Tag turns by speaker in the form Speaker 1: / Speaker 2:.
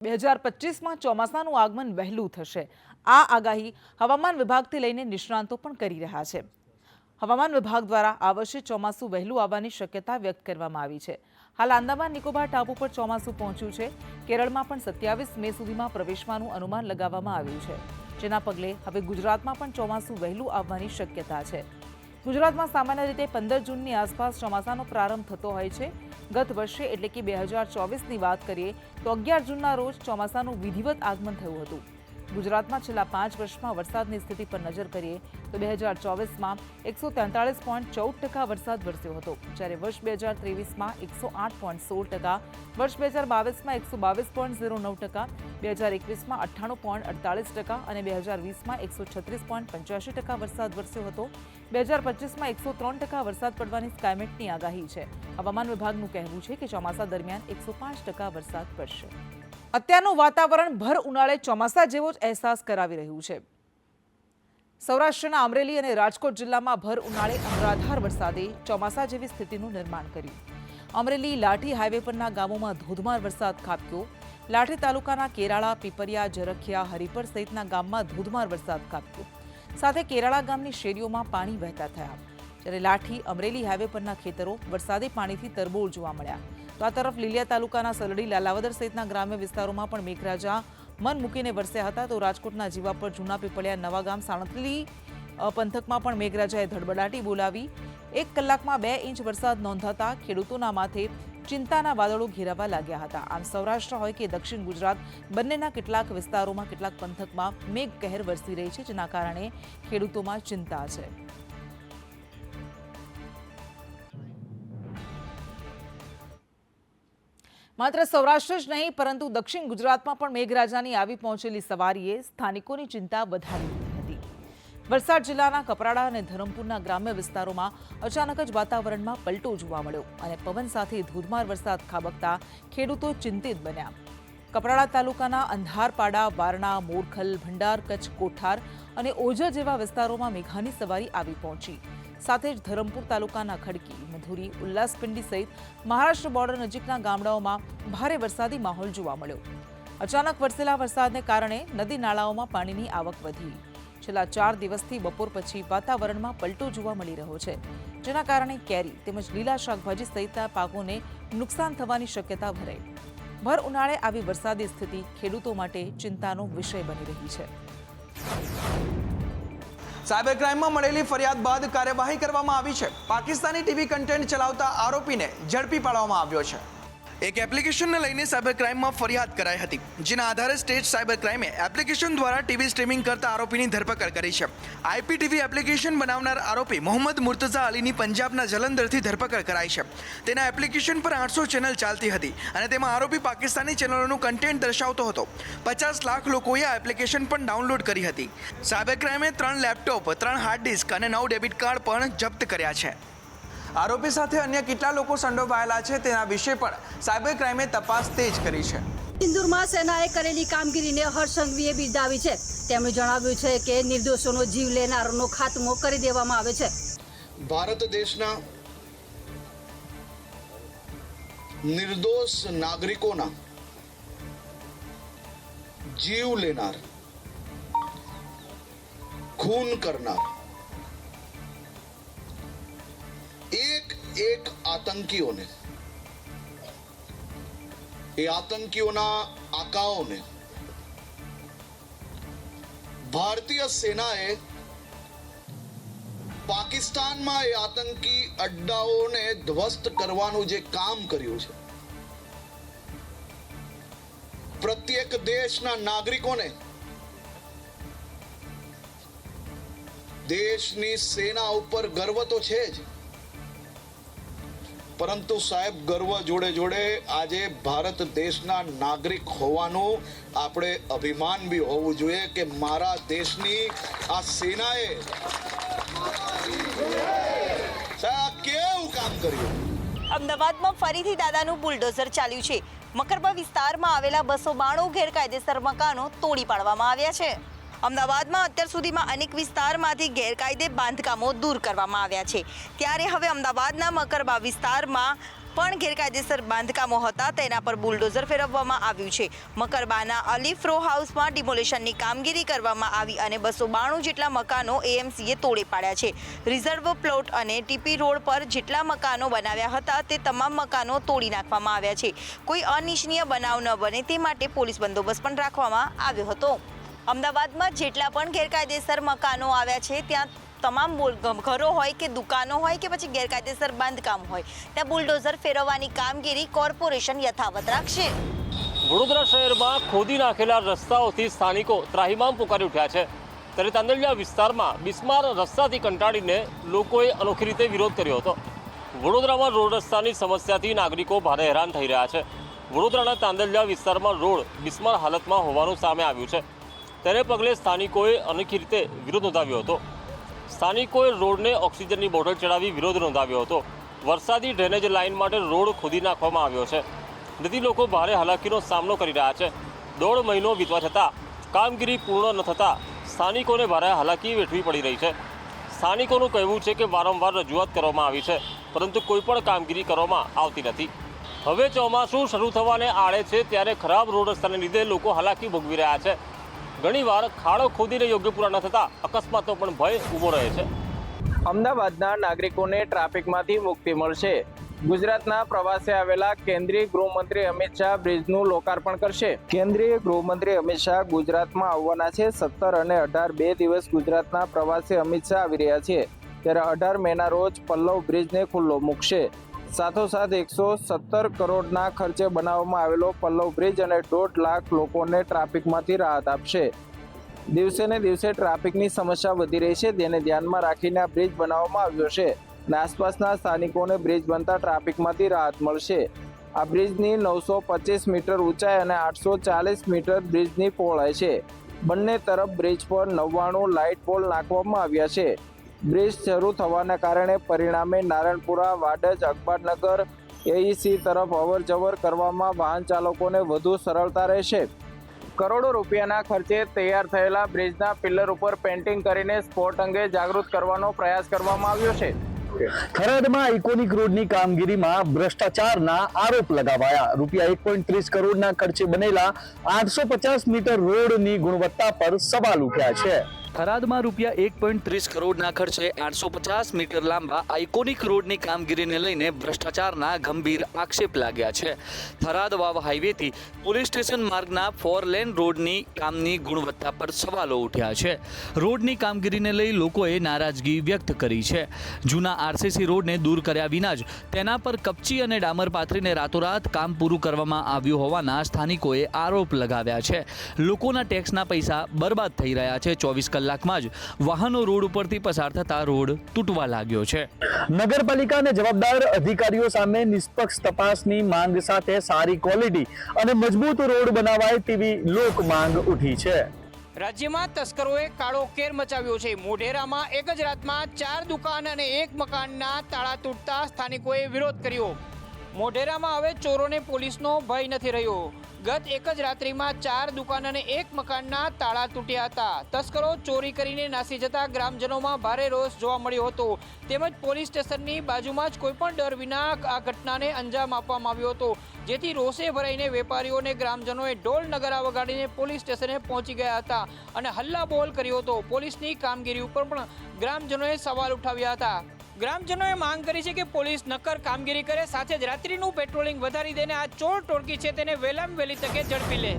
Speaker 1: 2025માં ચોમાસાનું આગમન વહેલું થશે। આ આગાહી હવામાન વિભાગથી લઈને નિષ્ણાંતો પણ કરી રહ્યા છે। હવામાન વિભાગ દ્વારા આ વર્ષે ચોમાસું વહેલું આવવાની શક્યતા વ્યક્ત કરવામાં આવી છે। હાલ આંદામાન નિકોબાર ટાપુ પર ચોમાસું પહોંચ્યું છે। કેરળમાં પણ 27 મે સુધીમાં પ્રવેશવાનું અનુમાન લગાવવામાં આવ્યું છે, જેના પગલે હવે ગુજરાતમાં પણ ચોમાસું વહેલું આવવાની શક્યતા છે। ગુજરાતમાં સામાન્ય રીતે 15 જૂનની આસપાસ ચોમાસાનો પ્રારંભ થતો હોય છે। ગત વર્ષે એટલે કે 2024ની વાત કરીએ તો 11 જૂનના રોજ ચોમાસાનું વિધિવત આગમન થયું હતું। ગુજરાતમાં છેલ્લા 5 વર્ષમાં વરસાદની સ્થિતિ પર નજર કરીએ તો 2024માં 143.14% વરસાદ વરસ્યો હતો, જ્યારે વર્ષ 2023માં 108.16%, વર્ષ 2022માં 122.09%, 2021માં 98.48% અને 2020માં 136.85% વરસાદ વરસ્યો હતો। 2025માં 103% વરસાદ પડવાની સ્કાયમેટની આગાહી છે। હવામાન વિભાગનું કહેવું છે કે ચોમાસા દરમિયાન 105% વરસાદ પડશે। અત્યારનું વાતાવરણ ભર ઉનાળે ચોમાસા જેવો જ અહેસાસ કરાવી રહ્યું છે। સૌરાષ્ટ્રના અમરેલી અને રાજકોટ જિલ્લામાં ભર ઉનાળે અનરાધાર વરસાદે ચોમાસા જેવી સ્થિતિનું નિર્માણ કર્યું। અમરેલી લાઠી હાઈવે પરના ગામોમાં ધોધમાર વરસાદ ખાબક્યો। લાઠી તાલુકાના કેરાળા, પીપરિયા, જરખિયા, હરિપર સહિતના ગામમાં ધોધમાર વરસાદ ખાબક્યો। સાથે કેરાળા ગામની શેરીઓમાં પાણી વહેતા થયા, જ્યારે લાઠી અમરેલી હાઈવે પરના ખેતરો વરસાદી પાણીથી તરબોળ જોવા મળ્યા। તો આ તરફ લીલિયા તાલુકાના સલડી, લાલાવદર સહિતના ગ્રામ્ય વિસ્તારોમાં પણ મેઘરાજા મન મૂકીને વરસ્યા હતા। તો રાજકોટના જીવાપર, જૂના પીપળિયા, નવાગામ, સાણતલી પંથકમાં પણ મેઘરાજાએ ધડબડાટી બોલાવી 1 કલાકમાં 2 ઇંચ વરસાદ નોંધાતા ખેડૂતોના માથે ચિંતાના વાદળો ઘેરાવા લાગ્યા હતા। આમ સૌરાષ્ટ્ર હોય કે દક્ષિણ ગુજરાત, બંનેના કેટલાક વિસ્તારોમાં, કેટલાક પંથકમાં મેઘ કહેર વરસી રહી છે, જેના કારણે ખેડૂતોમાં ચિંતા છે। માત્ર સૌરાષ્ટ્ર જ નહીં પરંતુ દક્ષિણ ગુજરાતમાં પણ મેઘરાજાની આવી પહોંચેલી સવારીએ સ્થાનિકોની ચિંતા વધારી દીધી હતી। વલસાડ જિલ્લાના કપરાડા અને ધરમપુરના ગ્રામ્ય વિસ્તારોમાં અચાનક જ વાતાવરણમાં પલટો જોવા મળ્યો અને પવન સાથે ધોધમાર વરસાદ ખાબકતા ખેડૂતો ચિંતિત બન્યા। કપરાડા તાલુકાના અંધારપાડા, વારણા, મોરખલ, ભંડાર, કચ્છ, કોઠાર અને ઓઝર જેવા વિસ્તારોમાં મેઘાની સવારી આવી પહોંચી। સાથે જ ધરમપુર તાલુકાના ખડકી, મધુરી, ઉલ્લાસપિંડી સહિત મહારાષ્ટ્ર બોર્ડર નજીકના ગામડાઓમાં ભારે વરસાદી માહોલ જોવા મળ્યો। અચાનક વરસેલા વરસાદને કારણે નદી નાળાઓમાં પાણીની આવક વધી। છેલ્લા 4 દિવસથી બપોર પછી વાતાવરણમાં પલટો જોવા મળી રહ્યો છે, જેના કારણે કેરી તેમજ લીલા શાકભાજી સહિતના પાકોને નુકસાન થવાની શક્યતા ભરાઈ। ભર ઉનાળે આવી વરસાદી સ્થિતિ ખેડૂતો માટે ચિંતાનો વિષય બની રહી છે।
Speaker 2: સાયબર ક્રાઇમમાં મળેલી ફરિયાદ બાદ કાર્યવાહી કરવામાં આવી છે। પાકિસ્તાની ટીવી કન્ટેન્ટ ચલાવતા આરોપીને ઝડપી પાડવામાં આવ્યો છે। એક એપ્લિકેશનને લઈને સાયબર ક્રાઇમમાં ફરિયાદ કરાઈ હતી, જેના આધારે સ્ટેટ સાયબર ક્રાઇમે એપ્લિકેશન દ્વારા ટીવી સ્ટ્રીમિંગ કરતા આરોપીની ધરપકડ કરી છે। આઈપીટીવી એપ્લિકેશન બનાવનાર આરોપી મોહમ્મદ મુર્તઝા અલીની પંજાબના જલંધરથી ધરપકડ કરાઈ છે। તેના એપ્લિકેશન પર 800 ચેનલ ચાલતી હતી અને તેમાં આરોપી પાકિસ્તાની ચેનલોનું કન્ટેન્ટ દર્શાવતો હતો। 50 લાખ લોકોએ આ એપ્લિકેશન પણ ડાઉનલોડ કરી હતી। સાયબર ક્રાઇમે 3 લેપટોપ, 3 હાર્ડ ડિસ્ક અને 9 ડેબિટ કાર્ડ પણ જપ્ત કર્યા છે। આરોપી સાથે અન્ય કેટલા લોકો સંડોવાયેલા છે તેના વિશે પણ સાયબર ક્રાઇમે તપાસ તેજ કરી છે।
Speaker 3: સિંદુરમાં સેનાએ કરેલી કામગીરીને હર્ષ સંઘવીએ બિરદાવી છે। તેમણે જણાવ્યું છે કે નિર્દોષોનો જીવ લેનારનો ખાત્મો કરી દેવામાં આવે છે।
Speaker 4: ભારત દેશના નિર્દોષ નાગરિકોના જીવ લેનાર, ખૂન કરનાર એક આતંકીઓને, એ આતંકીઓના આકાઓને ભારતીય સેનાએ પાકિસ્તાનમાં એ આતંકી અડ્ડાઓને ધ્વસ્ત કરવાનું જે કામ કર્યું છે, પ્રત્યેક દેશના નાગરિકોને દેશની સેના ઉપર ગર્વ તો છે જ, પરંતુ સાહેબ ગર્વ જોડે જોડે આજે ભારત દેશના નાગરિક હોવાનું આપણે અભિમાન બી હોવું જોઈએ કે મારા દેશની આ સેનાએ કેવું કામ કર્યું।
Speaker 5: અમદાવાદમાં ફરીથી દાદાનું બુલડોઝર ચાલ્યું છે। મકરબા વિસ્તારમાં આવેલા 292 ગેરકાયદેસર મકાનો તોડી પાડવામાં આવ્યા છે। અમદાવાદમાં અત્યાર સુધીમાં અનેક વિસ્તારમાંથી ગેરકાયદે બાંધકામો દૂર કરવામાં આવ્યા છે, ત્યારે હવે અમદાવાદના મકરબા વિસ્તારમાં પણ ગેરકાયદેસર બાંધકામો હતા તેના પર બુલડોઝર ફેરવવામાં આવ્યું છે. મકરબાના અલીફ રો હાઉસમાં ડિમોલેશનની કામગીરી કરવામાં આવી અને 292 જેટલા મકાનો એએમસીએ તોડી પાડ્યા છે. રિઝર્વ પ્લોટ અને ટીપી રોડ પર જેટલા મકાનો બનાવ્યા હતા તે તમામ મકાનો તોડી નાખવામાં આવ્યા છે. કોઈ અનિચ્છનીય બનાવ ન બને તે માટે પોલીસ બંદોબસ્ત પણ રાખવામાં આવ્યો હતો. અમદાવાદમાં જેટલા પણ ગેરકાયદેસર મકાનો આવ્યા છે ત્યાં તમામ ઘરો હોય કે દુકાનો હોય કે પછી ગેરકાયદેસર બાંધકામ હોય ત્યાં બુલડોઝર ફેરવવાની કામગીરી કોર્પોરેશન યથાવત રાખશે.
Speaker 6: વડોદરા શહેરમાં ખોદી નાખેલા રસ્તાઓથી સ્થાનિકો ત્રાહિમામ પુકારી ઉઠ્યા છે. ત્યારે તાંદલિયા વિસ્તારમાં બિસ્માર રસ્તાથી કંટાળીને લોકોએ અનોખી રીતે વિરોધ કર્યો હતો. વડોદરામાં રોડ રસ્તાની સમસ્યાથી નાગરિકો ભારે હેરાન થઈ રહ્યા છે. વડોદરાના તાંદલિયા વિસ્તારમાં રોડ બિસ્માર હાલતમાં હોવાનું સામે આવ્યું છે. તેને પગલે સ્થાનિકોએ અનોખી રીતે વિરોધ નોંધાવ્યો હતો. સ્થાનિકોએ રોડને ઓક્સિજનની બોટલ ચડાવી વિરોધ નોંધાવ્યો હતો. વરસાદી ડ્રેનેજ લાઇન માટે રોડ ખોદી નાખવામાં આવ્યો છે. જેથી લોકો ભારે હાલાકીનો સામનો કરી રહ્યા છે. 1.5 મહિનો વીતવા છતાં કામગીરી પૂર્ણ ન થતાં સ્થાનિકોને ભારે હાલાકી વેઠવી પડી રહી છે. સ્થાનિકોનું કહેવું છે કે વારંવાર રજૂઆત કરવામાં આવી છે પરંતુ કોઈ પણ કામગીરી કરવામાં આવતી નથી. હવે ચોમાસું શરૂ થવાને આડે છે ત્યારે ખરાબ રોડ રસ્તાને લીધે લોકો હાલાકી ભોગવી રહ્યા છે. ઘણીવાર ખાડો ખોદીને યોગ્ય પૂરા ન થતાં અકસ્માતનો પણ ભય ઊભો રહે છે.
Speaker 7: અમદાવાદના નાગરિકોને ટ્રાફિકમાંથી મુક્તિ મળશે. ગુજરાતના પ્રવાસે આવેલા કેન્દ્રીય ગૃહમંત્રી અમિત શાહ બ્રિજનું લોકાર્પણ કરશે. કેન્દ્રીય ગૃહમંત્રી અમિત શાહ ગુજરાતમાં આવવાના છે. 17 અને 18 બે દિવસ ગુજરાતના પ્રવાસે અમિત શાહ આવી રહ્યા છે. ત્યારે 18 મેના રોજ પલ્લવ બ્રિજને ખુલ્લો મૂકશે. સાથોસાથ 117 કરોડના ખર્ચે બનાવવામાં આવેલો પલ્લવ બ્રિજ અને 1.5 લાખ લોકોને ટ્રાફિકમાંથી રાહત આપશે. દિવસે ને દિવસે ટ્રાફિકની સમસ્યા વધી રહી છે તેને ધ્યાનમાં રાખીને આ બ્રિજ બનાવવામાં આવ્યો છે અને આસપાસના સ્થાનિકોને બ્રિજ બનતા ટ્રાફિકમાંથી રાહત મળશે. આ બ્રિજની 925 મીટર ઊંચાઈ અને 840 મીટર બ્રિજની પહોળાઈ છે. બંને તરફ બ્રિજ પર 99 લાઇટ પોલ નાખવામાં આવ્યા છે. બ્રિજ શરૂ થવાના કારણે પરિણામે નારણપુરા, વાડજ, અખબારનગર, એઈસી તરફ અવર જવર કરવામાં વાહન ચાલકોને વધુ સરળતા રહેશે. કરોડો રૂપિયાના ખર્ચે તૈયાર થયેલા બ્રિજના પિલ્લર ઉપર પેઇન્ટિંગ કરીને સ્પોટ અંગે જાગૃત કરવાનો પ્રયાસ કરવામાં આવ્યો છે.
Speaker 8: થરાદમાં આઇકોનિક રોડની કામગીરીમાં ભ્રષ્ટાચારના આરોપ લગાવાયા. રૂપિયા 1.30 કરોડના ખર્ચે બનેલા 850 મીટર રોડની ગુણવત્તા પર સવાલ ઉઠ્યા છે.
Speaker 9: થરાદમાં રૂપિયા 1.30 કરોડના ખર્ચે 850 મીટર લાંબા આઇકોનિક રોડની કામગીરીને લઈને ભ્રષ્ટાચારના ગંભીર આક્ષેપ લાગ્યા છે. થરાદ વાવ હાઈવેથી પોલીસ સ્ટેશન માર્ગના 4 લેન રોડની કામની ગુણવત્તા પર સવાલો ઉઠ્યા છે. રોડની કામગીરીને લઈ લોકોએ નારાજગી વ્યક્ત કરી છે. જૂના આરસીસી રોડને દૂર કર્યા વિના જ તેના પર કપચી અને ડામર પાથરીને રાતોરાત કામ પૂરું કરવામાં આવ્યું હોવાના સ્થાનિકોએ આરોપ લગાવ્યા છે. લોકોના ટેક્સના પૈસા બરબાદ થઈ રહ્યા છે. 24 કલાકમાં જ વાહનો રોડ ઉપરથી પસાર થતા રોડ તૂટવા લાગ્યો છે.
Speaker 8: નગરપાલિકા અને જવાબદાર અધિકારીઓ સામે નિષ્પક્ષ તપાસની માંગ સાથે સારી ક્વોલિટી અને મજબૂત રોડ બનાવાય તેવી લોક માંગ ઉઠી છે.
Speaker 10: રાજ્યમાં તસ્કરોએ કાળો કેર મચાવ્યો છે. મોઢેરામાં એક જ રાતમાં 4 દુકાન અને 1 મકાનના તાળા તૂટતા સ્થાનિકોએ વિરોધ કર્યો. મોઢેરામાં હવે ચોરોને પોલીસનો ભય નથી રહ્યો. ગત એક જ રાત્રિમાં 4 દુકાન અને 1 મકાનના તાળા તૂટ્યા હતા. તસ્કરો ચોરી કરીને નાસી જતા ગ્રામજનોમાં ભારે રોષ જોવા મળ્યો હતો. તેમજ પોલીસ સ્ટેશનની બાજુમાં જ કોઈપણ ડર વિના આ ઘટનાને અંજામ આપવામાં આવ્યો હતો. જેથી રોષે ભરાઈને વેપારીઓ અને ગ્રામજનોએ ઢોલ નગારા વગાડીને પોલીસ સ્ટેશને પહોંચી ગયા હતા અને હલ્લાબોલ કર્યો હતો. પોલીસની કામગીરી ઉપર પણ ગ્રામજનોએ સવાલ ઉઠાવ્યા હતા. ગ્રામજનોએ માંગ કરી છે કે પોલીસ નક્કર કામગીરી કરે, સાથે જ રાત્રિનું પેટ્રોલિંગ વધારી દઈને આ ચોર ટોળકી છે તેને વહેલામાં વહેલી તકે ઝડપી લે.